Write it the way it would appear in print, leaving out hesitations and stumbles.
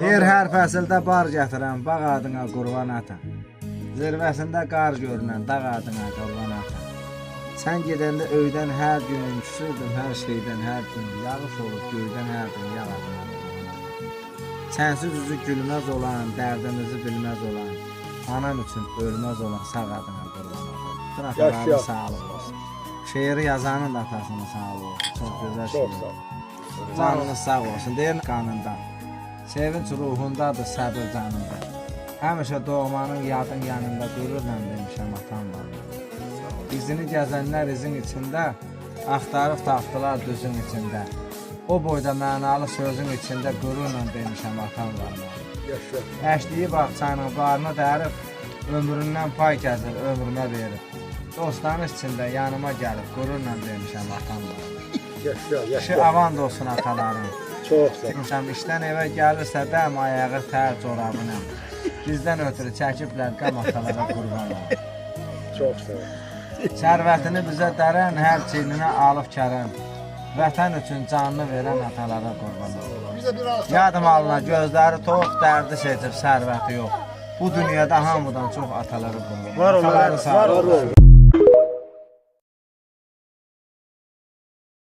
Hər fəsildə bar gətirən bağ adına qurban ata. Zirvəsində qar görünən dağ adına qurban ata. Sən gedəndə öydən hər gün küsürdüm hər şeydən hər gün. Yağış olub göydən hər gün yağ adına qurban ata. Sənsiz üzü gülməz olan, dərdimizi bilməz olan, anam üçün ölməz olan sağ adına qurban ata. Bütün ataların sağlıq olsun. Şeiri yazanın da atasının sağlığı olsun. Çox gözəl şeir. Canınız sağ olsun. Deyir qanında. Sevinç ruhundadır, səbir canında. Həmişə doğmanın yadın yanında dururlam demişəm atam var. İzini gəzənlər izin içində, axtarıb tapdılar düzün içində. O boyda mənalı sözün içində qürurla demişəm atam var. Əşliyi bağçanın barını dərib, ömründən pay gəzir, ömrümə verib. Dostların içində yanıma gəlib, qürurla demişəm atam var. Kişi avan olsun ataların. Çox sağ. Demişəm, işdən evə gəlirsə dəm ayağı tər corabına. Bizdən ötürü çəkiblər qam atalara qurban olun. Çox sağ. Sərvətini bizə dərən, hər çilinə alıb kərən. Vətən üçün canını verən atalara qurban olun. Yadım alına gözləri tox, dərdi seçib sərvəti yox. Bu dünyada hamıdan çox ataları qurban olun. Var olun.